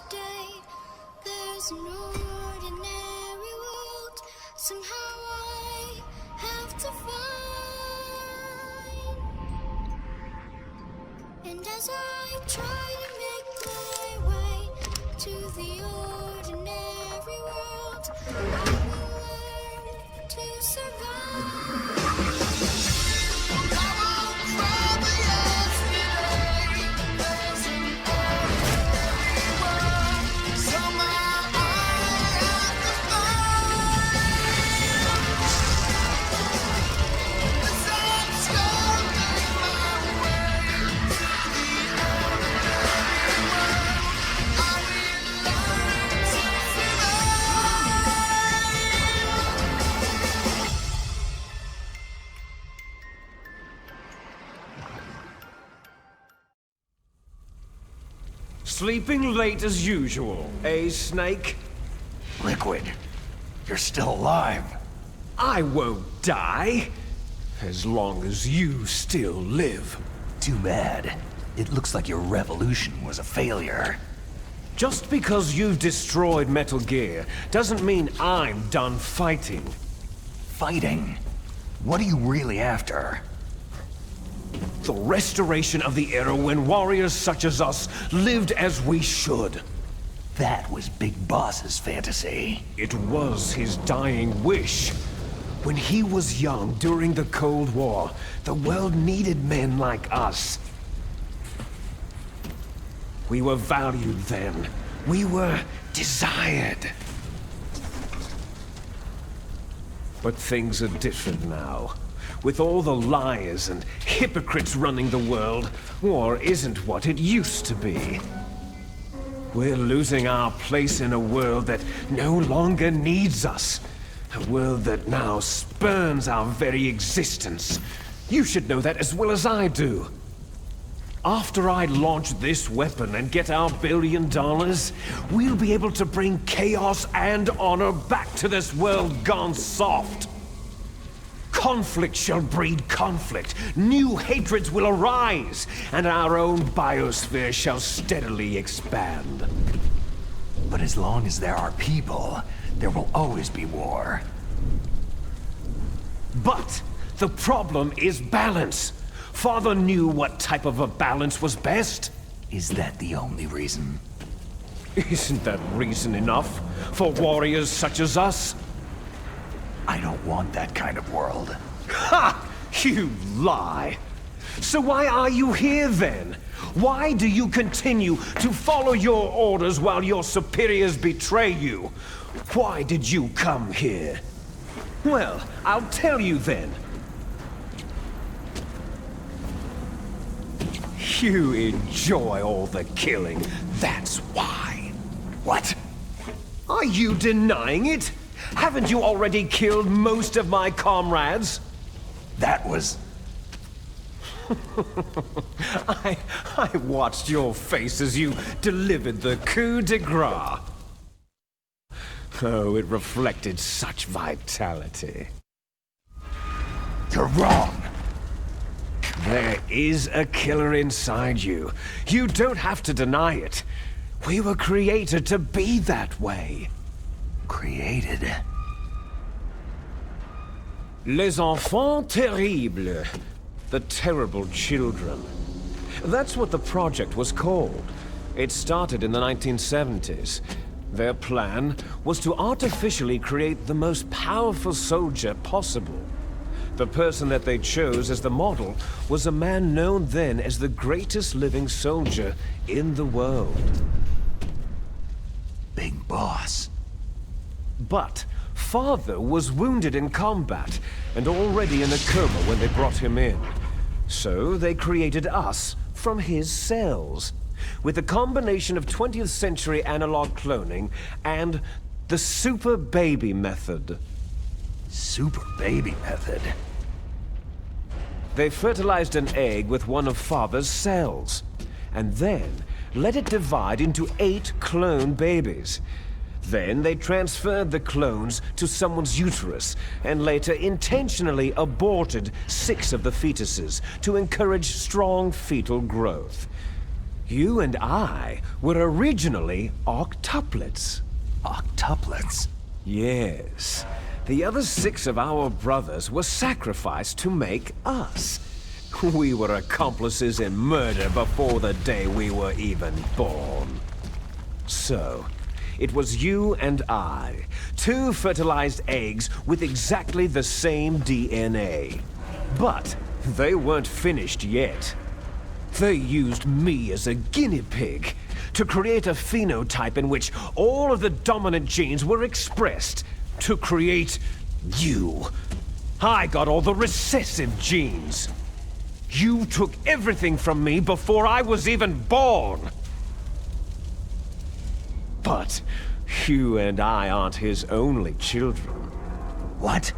today. There's an ordinary world. Somehow I have to find. And as I try to make my way to the ordinary world, I will learn to survive. Sleeping late as usual, eh, Snake? Liquid, you're still alive. I won't die, as long as you still live. Too bad. It looks like your revolution was a failure. Just because you've destroyed Metal Gear doesn't mean I'm done fighting. Fighting? What are you really after? The restoration of the era when warriors such as us lived as we should. That was Big Boss's fantasy. It was his dying wish. When he was young during the Cold War, the world needed men like us. We were valued then. We were desired. But things are different now. With all the liars and hypocrites running the world, war isn't what it used to be. We're losing our place in a world that no longer needs us. A world that now spurns our very existence. You should know that as well as I do. After I launch this weapon and get our $1 billion, we'll be able to bring chaos and honor back to this world gone soft. Conflict shall breed conflict, new hatreds will arise, and our own biosphere shall steadily expand. But as long as there are people, there will always be war. But the problem is balance. Father knew what type of a balance was best. Is that the only reason? Isn't that reason enough for warriors such as us? I don't want that kind of world. Ha! You lie! So why are you here then? Why do you continue to follow your orders while your superiors betray you? Why did you come here? Well, I'll tell you then. You enjoy all the killing, that's why. What? Are you denying it? Haven't you already killed most of my comrades? That was... I watched your face as you delivered the coup de grace. Oh, it reflected such vitality. You're wrong. There is a killer inside you. You don't have to deny it. We were created to be that way. Created? Les enfants terribles. The terrible children. That's what the project was called. It started in the 1970s. Their plan was to artificially create the most powerful soldier possible. The person that they chose as the model was a man known then as the greatest living soldier in the world. Big Boss. But Father was wounded in combat and already in a coma when they brought him in. So they created us from his cells, with a combination of 20th century analog cloning and the super baby method. Super baby method? They fertilized an egg with one of Father's cells, and then let it divide into 8 clone babies. Then they transferred the clones to someone's uterus, and later intentionally aborted 6 of the fetuses to encourage strong fetal growth. You and I were originally octuplets. Octuplets? Yes. The other 6 of our brothers were sacrificed to make us. We were accomplices in murder before the day we were even born. So, it was you and I, 2 fertilized eggs with exactly the same DNA. But they weren't finished yet. They used me as a guinea pig to create a phenotype in which all of the dominant genes were expressed to create you. I got all the recessive genes. You took everything from me before I was even born. But you and I aren't his only children. What?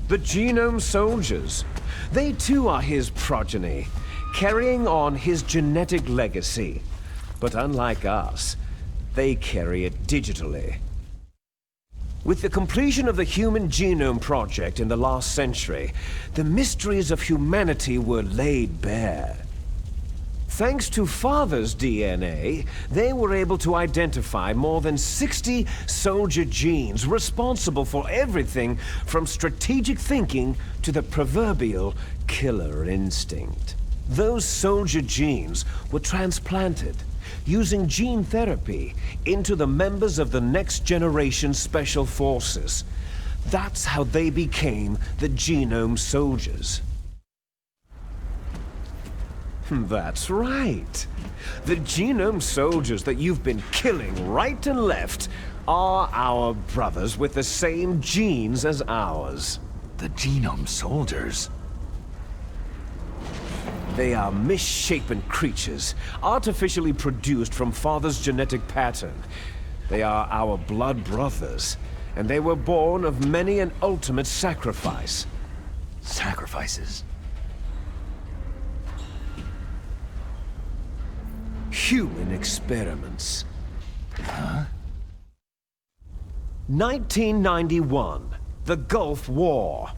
The Genome Soldiers. They too are his progeny, carrying on his genetic legacy. But unlike us, they carry it digitally. With the completion of the Human Genome Project in the last century, the mysteries of humanity were laid bare. Thanks to Father's DNA, they were able to identify more than 60 soldier genes responsible for everything from strategic thinking to the proverbial killer instinct. Those soldier genes were transplanted, using gene therapy, into the members of the next generation special forces. That's how they became the Genome Soldiers. That's right. The Genome Soldiers that you've been killing right and left are our brothers with the same genes as ours. The Genome Soldiers? They are misshapen creatures, artificially produced from Father's genetic pattern. They are our blood brothers, and they were born of many an ultimate sacrifice. Sacrifices? Human experiments. Huh? 1991, the Gulf War.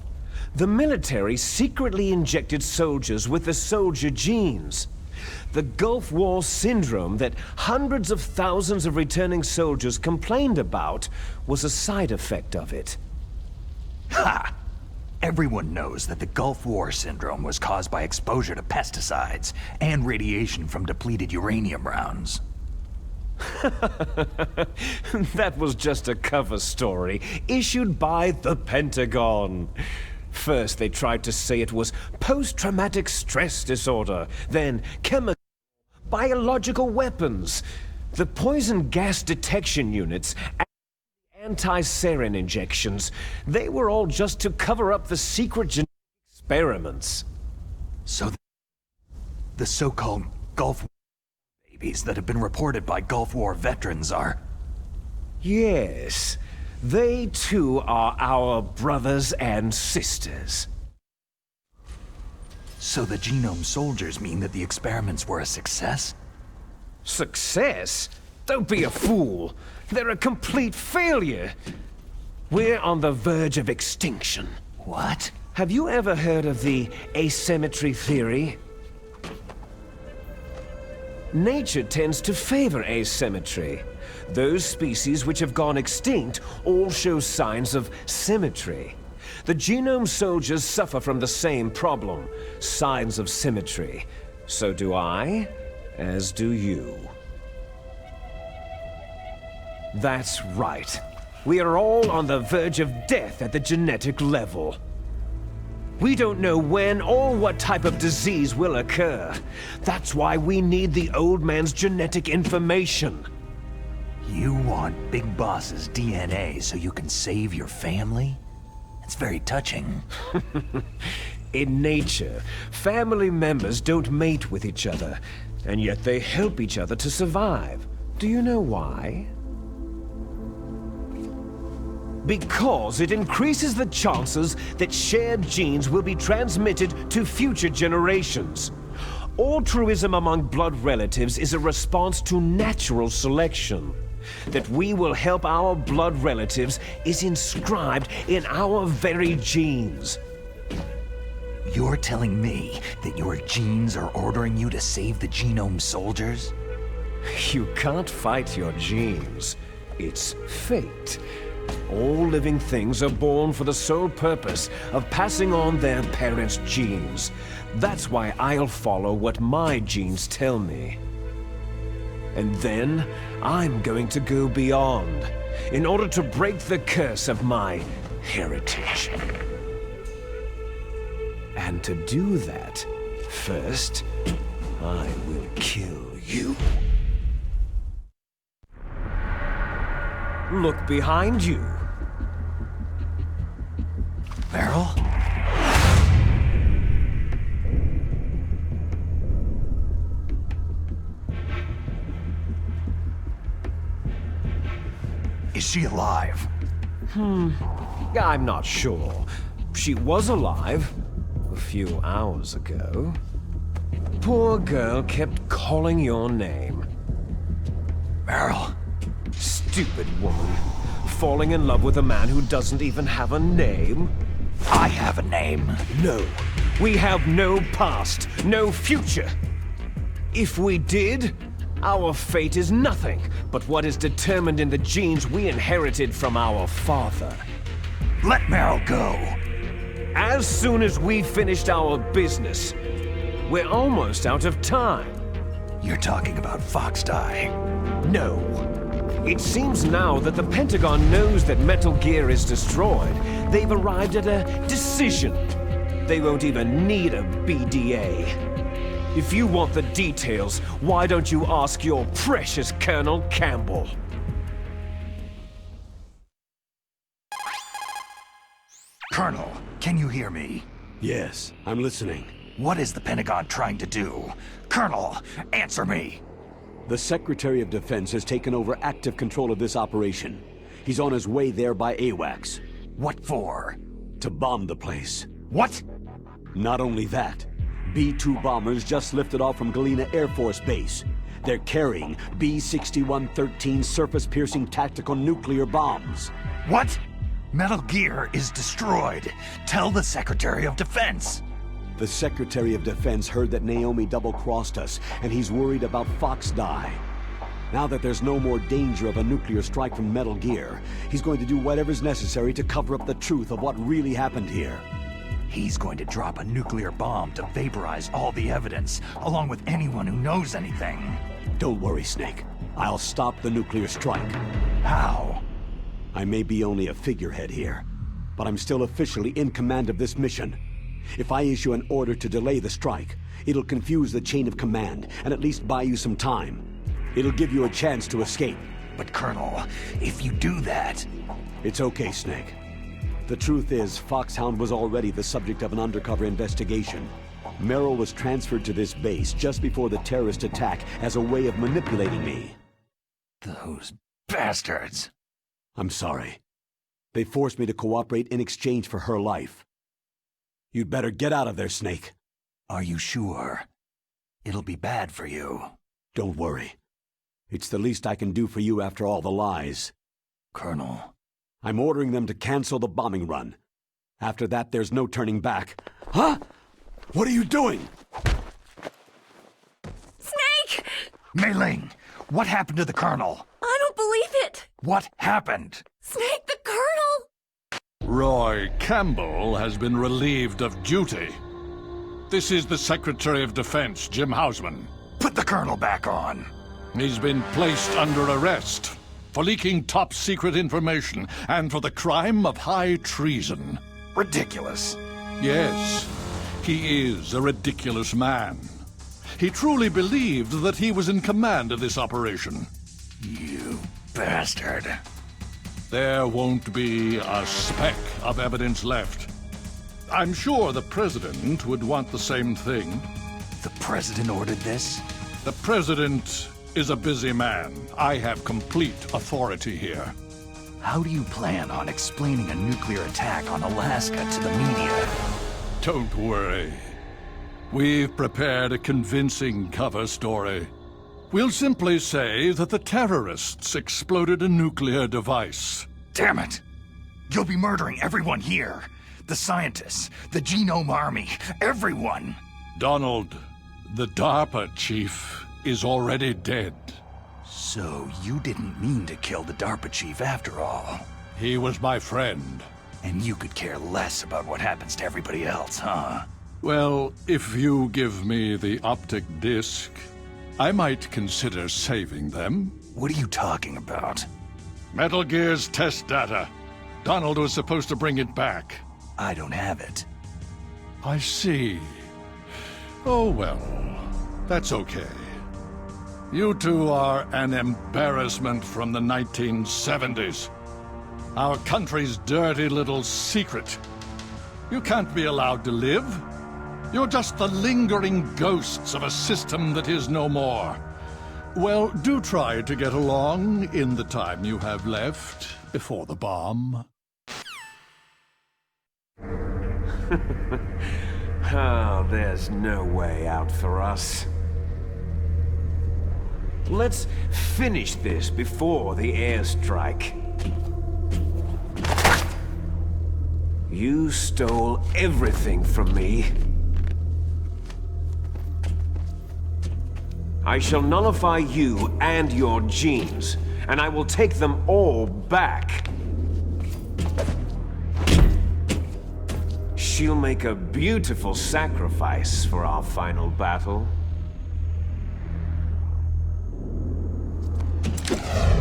The military secretly injected soldiers with the soldier genes. The Gulf War syndrome that hundreds of thousands of returning soldiers complained about was a side effect of it. Ha! Everyone knows that the Gulf War syndrome was caused by exposure to pesticides and radiation from depleted uranium rounds. That was just a cover story issued by the Pentagon. First, they tried to say it was post-traumatic stress disorder, then chemical, biological weapons. The poison gas detection units, anti-sarin injections, they were all just to cover up the secret genetic experiments. So the so-called Gulf War babies that have been reported by Gulf War veterans are... Yes. They too are our brothers and sisters. So the Genome Soldiers mean that the experiments were a success? Success? Don't be a fool. They're a complete failure. We're on the verge of extinction. What? Have you ever heard of the asymmetry theory? Nature tends to favor asymmetry. Those species which have gone extinct all show signs of symmetry. The Genome Soldiers suffer from the same problem, signs of symmetry. So do I, as do you. That's right. We are all on the verge of death at the genetic level. We don't know when or what type of disease will occur. That's why we need the old man's genetic information. You want Big Boss's DNA so you can save your family? It's very touching. In nature, family members don't mate with each other, and yet they help each other to survive. Do you know why? Because it increases the chances that shared genes will be transmitted to future generations. Altruism among blood relatives is a response to natural selection. That we will help our blood relatives is inscribed in our very genes. You're telling me that your genes are ordering you to save the genome soldiers? You can't fight your genes. It's fate. All living things are born for the sole purpose of passing on their parents' genes. That's why I'll follow what my genes tell me. And then, I'm going to go beyond, in order to break the curse of my heritage. And to do that, first, I will kill you. Look behind you. Meryl? Is she alive? I'm not sure. She was alive a few hours ago. Poor girl kept calling your name. Meryl? Stupid woman. Falling in love with a man who doesn't even have a name? I have a name. No. We have no past, no future. If we did, our fate is nothing but what is determined in the genes we inherited from our father. Let Meryl go. As soon as we finished our business, we're almost out of time. You're talking about Foxdie. No. It seems now that the Pentagon knows that Metal Gear is destroyed. They've arrived at a decision. They won't even need a BDA. If you want the details, why don't you ask your precious Colonel Campbell? Colonel, can you hear me? Yes, I'm listening. What is the Pentagon trying to do? Colonel, answer me! The Secretary of Defense has taken over active control of this operation. He's on his way there by AWACS. What for? To bomb the place. What? Not only that, B-2 bombers just lifted off from Galena Air Force Base. They're carrying B-6113 surface-piercing tactical nuclear bombs. What? Metal Gear is destroyed. Tell the Secretary of Defense. The Secretary of Defense heard that Naomi double-crossed us, and he's worried about Foxdie. Now that there's no more danger of a nuclear strike from Metal Gear, he's going to do whatever's necessary to cover up the truth of what really happened here. He's going to drop a nuclear bomb to vaporize all the evidence, along with anyone who knows anything. Don't worry, Snake. I'll stop the nuclear strike. How? I may be only a figurehead here, but I'm still officially in command of this mission. If I issue an order to delay the strike, it'll confuse the chain of command and at least buy you some time. It'll give you a chance to escape. But Colonel, if you do that... It's okay, Snake. The truth is, Foxhound was already the subject of an undercover investigation. Merrill was transferred to this base just before the terrorist attack as a way of manipulating me. Those bastards. I'm sorry. They forced me to cooperate in exchange for her life. You'd better get out of there, Snake. Are you sure? It'll be bad for you. Don't worry. It's the least I can do for you after all the lies. Colonel. I'm ordering them to cancel the bombing run. After that, there's no turning back. Huh? What are you doing? Snake! Mei Ling, what happened to the Colonel? I don't believe it! What happened? Snake, the Colonel! Roy Campbell has been relieved of duty. This is the Secretary of Defense, Jim Hausman. Put the Colonel back on. He's been placed under arrest for leaking top-secret information and for the crime of high treason. Ridiculous. Yes, he is a ridiculous man. He truly believed that he was in command of this operation. You bastard. There won't be a speck of evidence left. I'm sure the President would want the same thing. The President ordered this? The President is a busy man. I have complete authority here. How do you plan on explaining a nuclear attack on Alaska to the media? Don't worry. We've prepared a convincing cover story. We'll simply say that the terrorists exploded a nuclear device. Damn it! You'll be murdering everyone here. the scientists, the Genome Army, everyone. Donald, the DARPA chief is already dead. So you didn't mean to kill the DARPA chief after all. He was my friend. And you could care less about what happens to everybody else, huh? Well, if you give me the optic disc, I might consider saving them. What are you talking about? Metal Gear's test data. Donald was supposed to bring it back. I don't have it. I see. Oh well, that's okay. You two are an embarrassment from the 1970s. Our country's dirty little secret. You can't be allowed to live. You're just the lingering ghosts of a system that is no more. Well, do try to get along in the time you have left before the bomb. Oh, there's no way out for us. Let's finish this before the airstrike. You stole everything from me. I shall nullify you and your genes, and I will take them all back. She'll make a beautiful sacrifice for our final battle.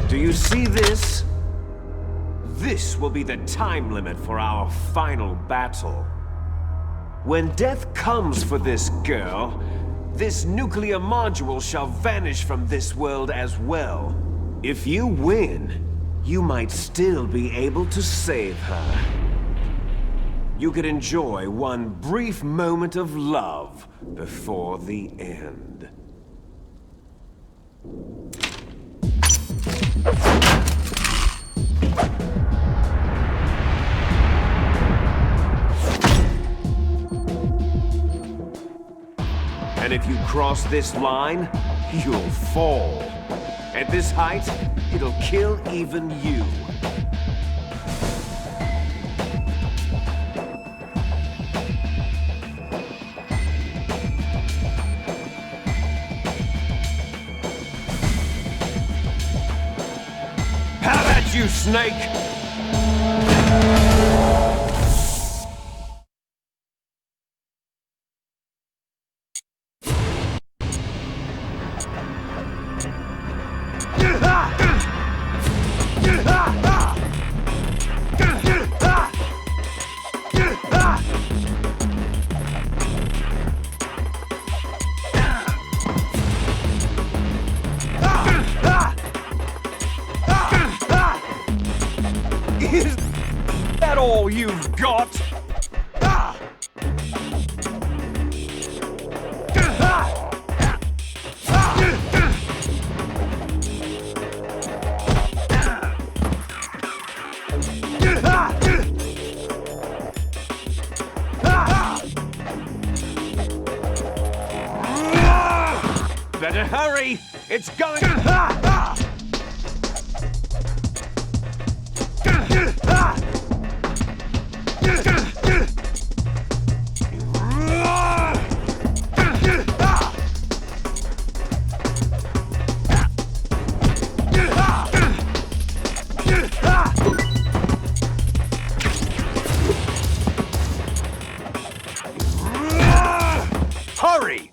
Do you see this? This will be the time limit for our final battle. When death comes for this girl, this nuclear module shall vanish from this world as well. If you win, you might still be able to save her. You could enjoy one brief moment of love before the end. And if you cross this line, you'll fall. At this height, it'll kill even you. How about you, Snake? Is that all you've got? Better hurry! It's going... Hurry!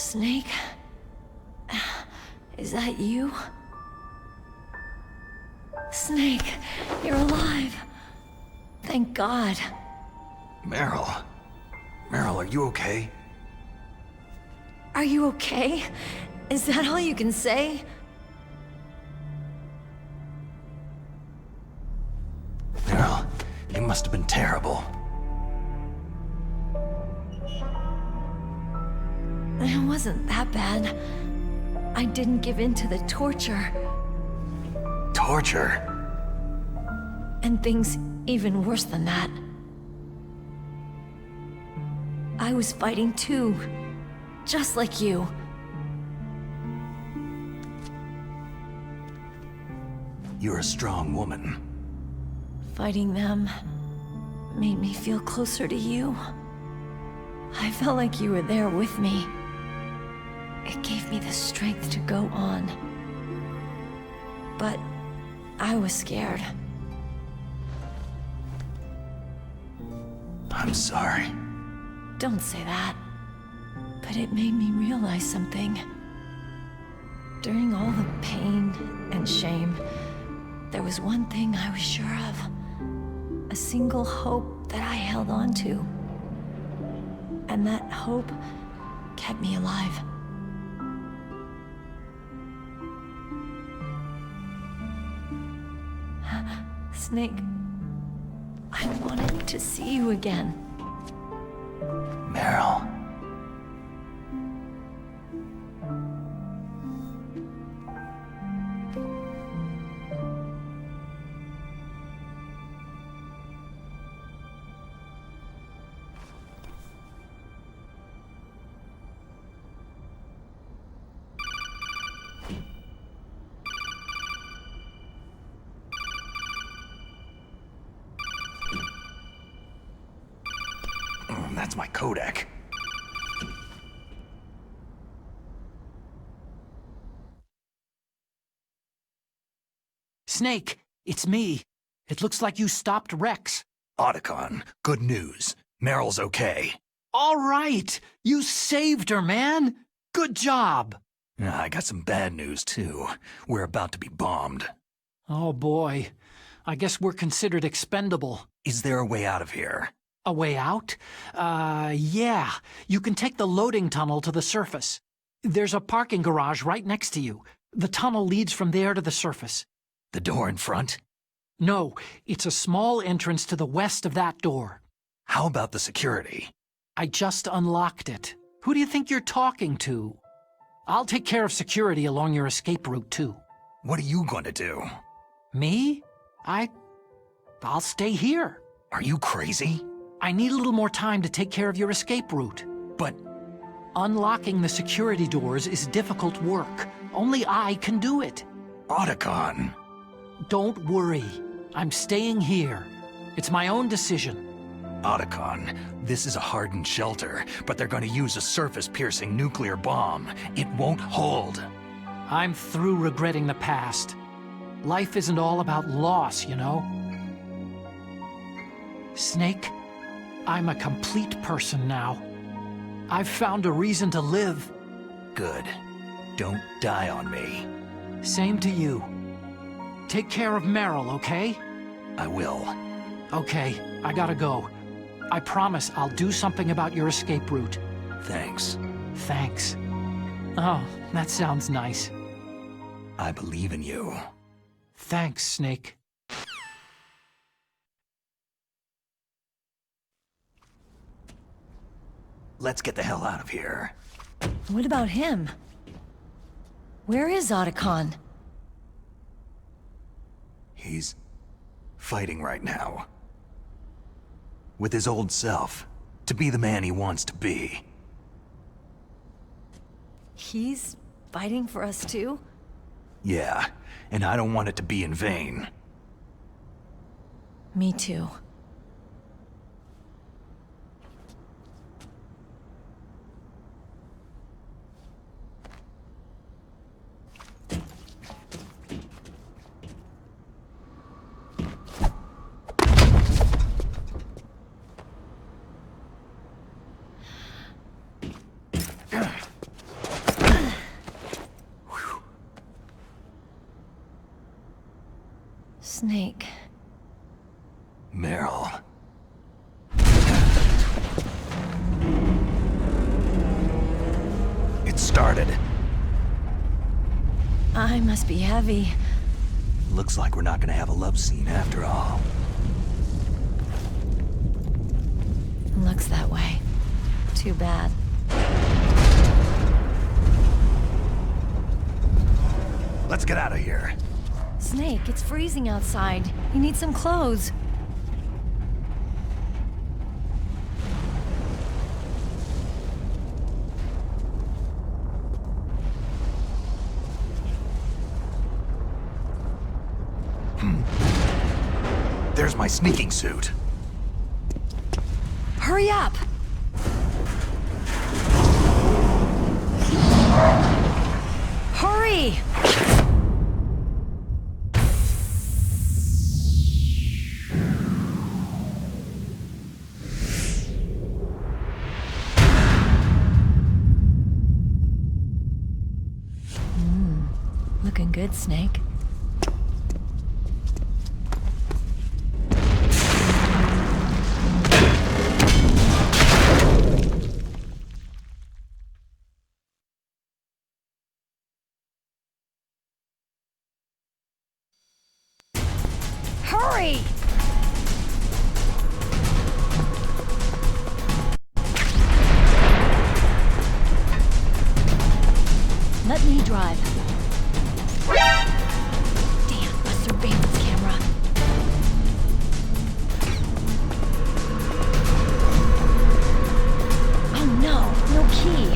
Snake? Is that you? Snake, you're alive. Thank God. Meryl. Meryl, are you okay? Are you okay? Is that all you can say? Meryl, it must have been terrible. It wasn't that bad. I didn't give in to the torture. Torture? And things even worse than that. I was fighting too. Just like you. You're a strong woman. Fighting them made me feel closer to you. I felt like you were there with me. It gave me the strength to go on. But I was scared. I'm sorry. Don't say that. But it made me realize something. During all the pain and shame, there was one thing I was sure of. A single hope that I held on to. And that hope kept me alive. Snake, I wanted to see you again. Meryl. That's my codec. Snake, it's me. It looks like you stopped Rex. Otacon, good news. Meryl's okay. All right, you saved her, man. Good job. I got some bad news, too. We're about to be bombed. Oh, boy. I guess we're considered expendable. Is there a way out of here? A way out? Yeah. You can take the loading tunnel to the surface. There's a parking garage right next to you. The tunnel leads from there to the surface. The door in front? No, it's a small entrance to the west of that door. How about the security? I just unlocked it. Who do you think you're talking to? I'll take care of security along your escape route, too. What are you going to do? Me? I'll stay here. Are you crazy? I need a little more time to take care of your escape route. But unlocking the security doors is difficult work. Only I can do it. Otacon. Don't worry. I'm staying here. It's my own decision. Otacon, this is a hardened shelter, but they're going to use a surface-piercing nuclear bomb. It won't hold. I'm through regretting the past. Life isn't all about loss, you know? Snake, I'm a complete person now. I've found a reason to live. Good. Don't die on me. Same to you. Take care of Meryl, okay? I will. Okay, I gotta go. I promise I'll do something about your escape route. Thanks. Thanks. Oh, that sounds nice. I believe in you. Thanks, Snake. Let's get the hell out of here. What about him? Where is Otacon? He's fighting right now. With his old self. To be the man he wants to be. He's fighting for us too? Yeah, and I don't want it to be in vain. Me too. started. I must be heavy. Looks like we're not gonna have a love scene after all. Looks that way. Too bad. Let's get out of here. Snake, it's freezing outside. You need some clothes. There's my sneaking suit. Hurry up! Hurry! Looking good, Snake. Hurry! Let me drive. Damn, a surveillance camera. Oh no, no key.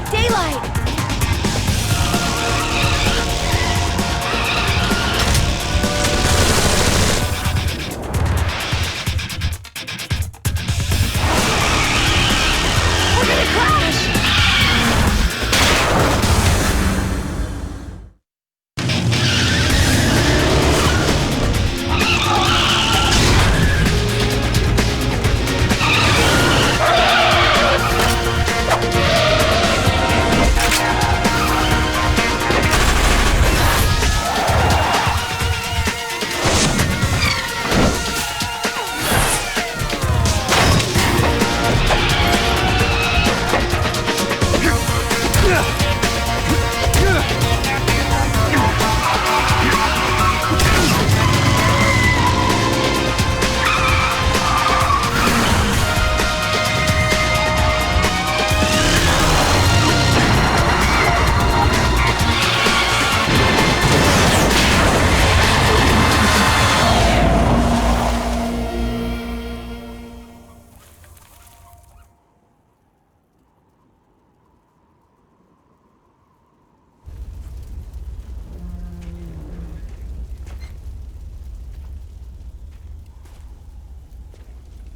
Daylight! We're gonna crash!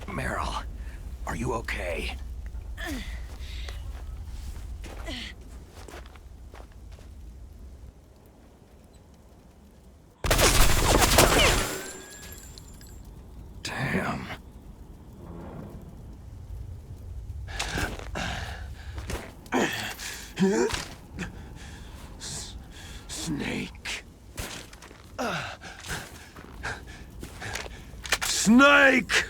Meryl, are you okay? Damn. Snake. Snake!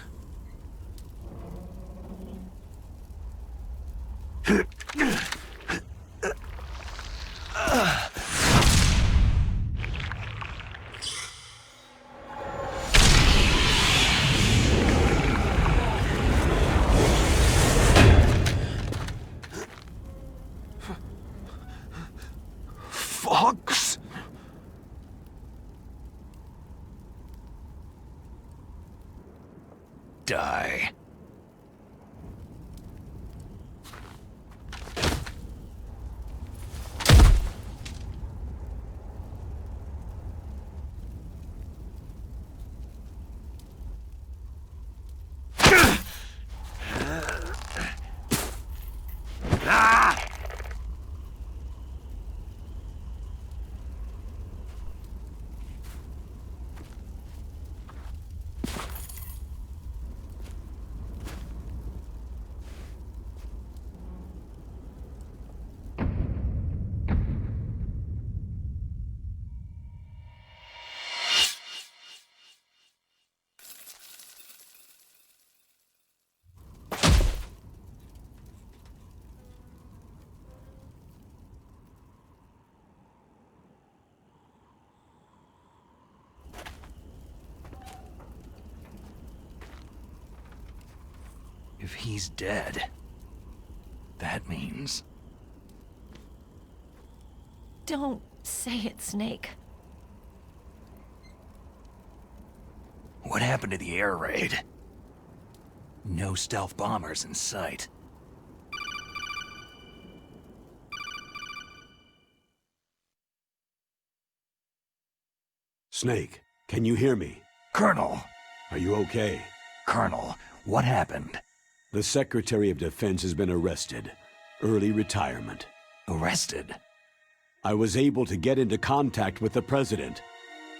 Fox? Die. If he's dead, that means... Don't say it, Snake. What happened to the air raid? No stealth bombers in sight. Snake, can you hear me? Colonel! Are you okay? Colonel, what happened? The Secretary of Defense has been arrested. Early retirement. Arrested? I was able to get into contact with the President.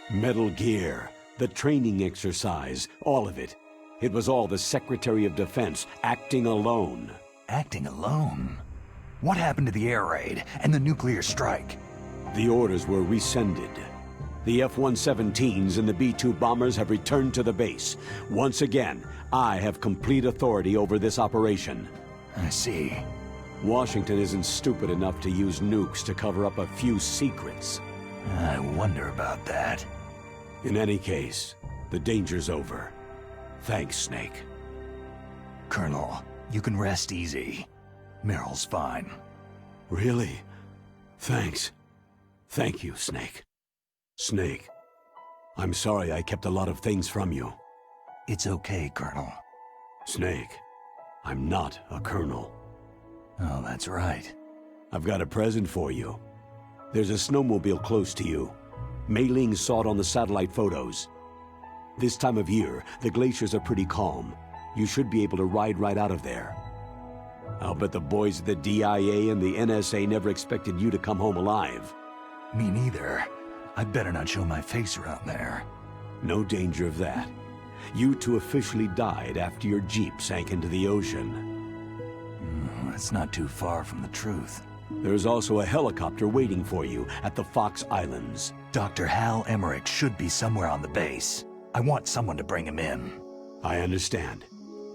Metal Gear, the training exercise, all of it. It was all the Secretary of Defense acting alone. Acting alone? What happened to the air raid and the nuclear strike? The orders were rescinded. The F-117s and the B-2 bombers have returned to the base. Once again, I have complete authority over this operation. I see. Washington isn't stupid enough to use nukes to cover up a few secrets. I wonder about that. In any case, the danger's over. Thanks, Snake. Colonel, you can rest easy. Meryl's fine. Really? Thanks. Thank you, Snake. Snake, I'm sorry I kept a lot of things from you. It's okay, Colonel. Snake, I'm not a colonel. Oh, that's right. I've got a present for you. There's a snowmobile close to you. Mei Ling saw it on the satellite photos. This time of year, the glaciers are pretty calm. You should be able to ride right out of there. I'll bet the boys at the DIA and the NSA never expected you to come home alive. Me neither. I'd better not show my face around there. No danger of that. You two officially died after your Jeep sank into the ocean. That's not too far from the truth. There's also a helicopter waiting for you at the Fox Islands. Dr. Hal Emmerich should be somewhere on the base. I want someone to bring him in. I understand.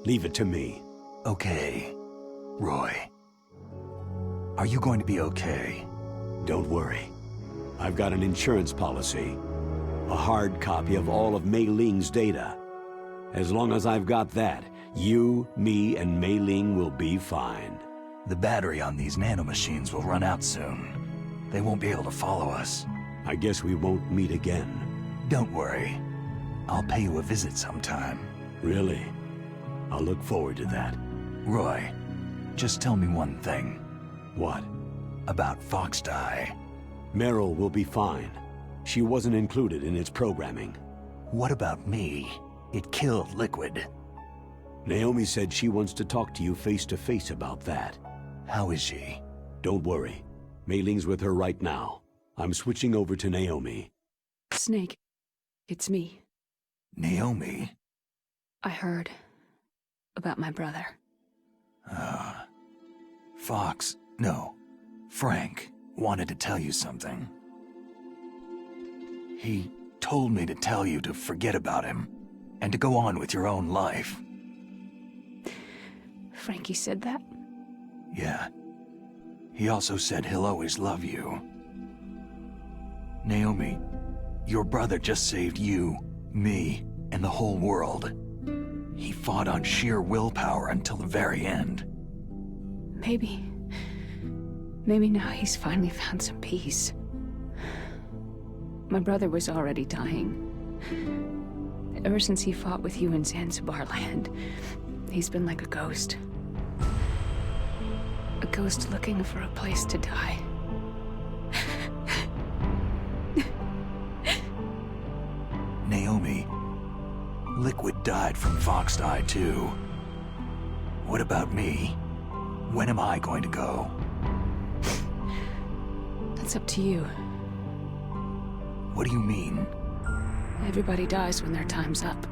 Leave it to me. Okay. Roy. Are you going to be okay? Don't worry. I've got an insurance policy. A hard copy of all of Mei Ling's data. As long as I've got that, you, me, and Mei Ling will be fine. The battery on these nanomachines will run out soon. They won't be able to follow us. I guess we won't meet again. Don't worry. I'll pay you a visit sometime. Really? I'll look forward to that. Roy, just tell me one thing. What? About Fox Die. Meryl will be fine. She wasn't included in its programming. What about me? It killed Liquid. Naomi said she wants to talk to you face-to-face about that. How is she? Don't worry. Mei Ling's with her right now. I'm switching over to Naomi. Snake, it's me. Naomi? I heard about my brother. Frank wanted to tell you something. He told me to tell you to forget about him and to go on with your own life. Frankie said that? Yeah. He also said he'll always love you. Naomi, your brother just saved you, me, and the whole world. He fought on sheer willpower until the very end. Maybe now he's finally found some peace. My brother was already dying. Ever since he fought with you in Zanzibar land, he's been like a ghost. A ghost looking for a place to die. Naomi, Liquid died from Fox Die too. What about me? When am I going to go? That's up to you. What do you mean? Everybody dies when their time's up.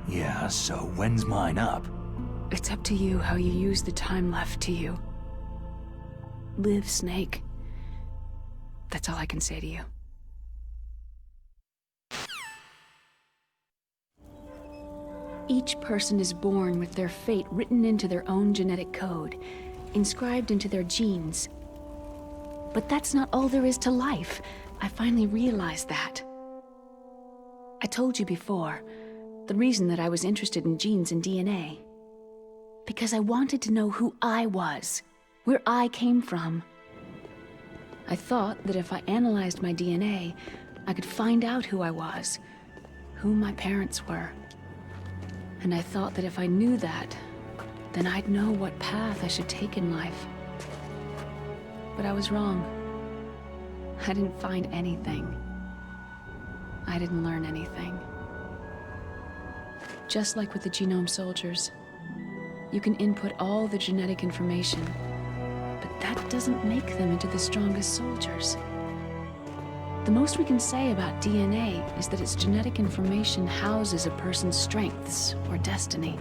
Yeah, so when's mine up? It's up to you how you use the time left to you. Live, Snake. That's all I can say to you. Each person is born with their fate written into their own genetic code, inscribed into their genes. But that's not all there is to life. I finally realized that. I told you before, the reason that I was interested in genes and DNA. Because I wanted to know who I was, where I came from. I thought that if I analyzed my DNA, I could find out who I was, who my parents were. And I thought that if I knew that, then I'd know what path I should take in life. But I was wrong. I didn't find anything. I didn't learn anything. Just like with the genome soldiers, you can input all the genetic information, but that doesn't make them into the strongest soldiers. The most we can say about DNA is that its genetic information houses a person's strengths or destiny.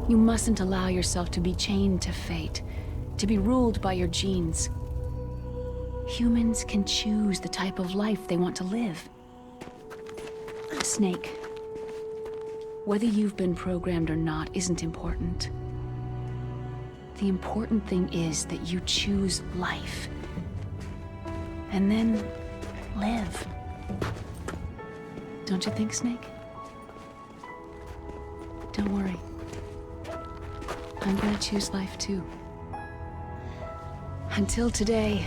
You mustn't allow yourself to be chained to fate, to be ruled by your genes. Humans can choose the type of life they want to live. Snake, whether you've been programmed or not isn't important. The important thing is that you choose life. And then live. Don't you think, Snake? Don't worry. I'm gonna choose life too. Until today,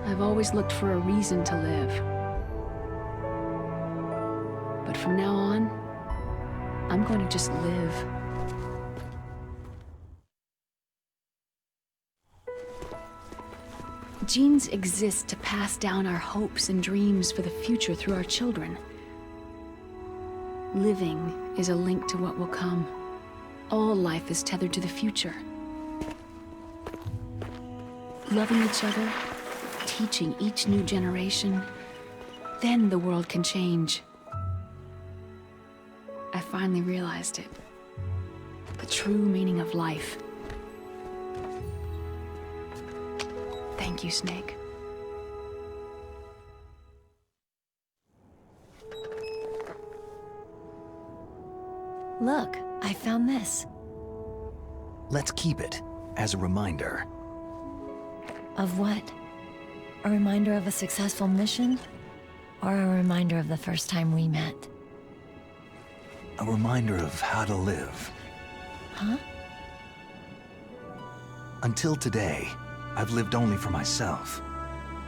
I've always looked for a reason to live. But from now on, I'm going to just live. genes exist to pass down our hopes and dreams for the future through our children. Living is a link to what will come. All life is tethered to the future. Loving each other, teaching each new generation, then the world can change. I finally realized it. The true meaning of life. Thank you, Snake. Look, I found this. Let's keep it as a reminder. Of what? A reminder of a successful mission? Or a reminder of the first time we met? A reminder of how to live. Huh? Until today, I've lived only for myself.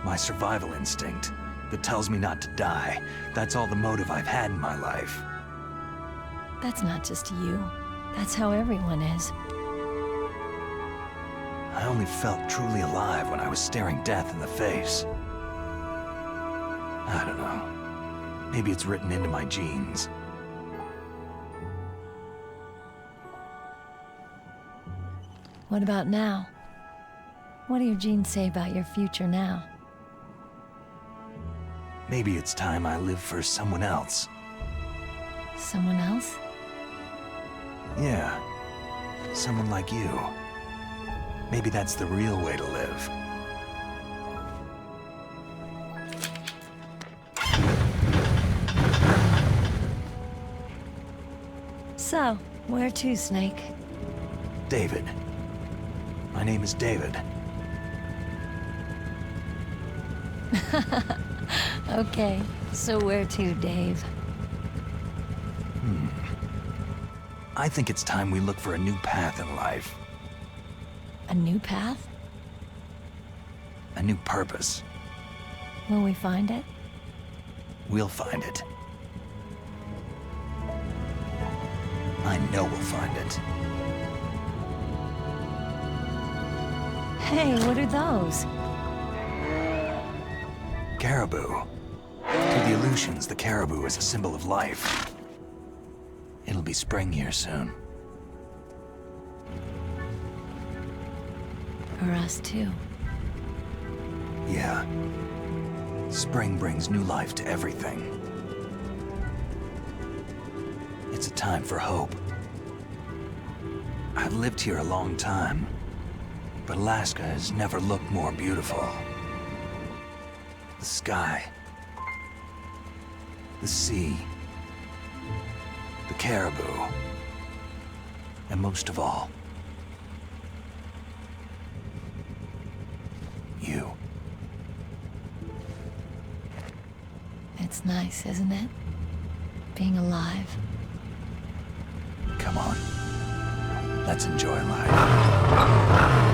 My survival instinct that tells me not to die. That's all the motive I've had in my life. That's not just you. That's how everyone is. I only felt truly alive when I was staring death in the face. I don't know. Maybe it's written into my genes. What about now? What do your genes say about your future now? Maybe it's time I live for someone else. Someone else? Yeah. Someone like you. Maybe that's the real way to live. So, where to, Snake? David. My name is David. Okay, so where to, Dave? I think it's time we look for a new path in life. A new path? A new purpose. Will we find it? We'll find it. I know we'll find it. Hey, what are those? Caribou. To the Aleutians, the caribou is a symbol of life. It'll be spring here soon. For us, too. Yeah. Spring brings new life to everything. It's a time for hope. I've lived here a long time, but Alaska has never looked more beautiful. The sky, the sea, the caribou, and most of all, you. It's nice, isn't it? Being alive. Come on. Let's enjoy life.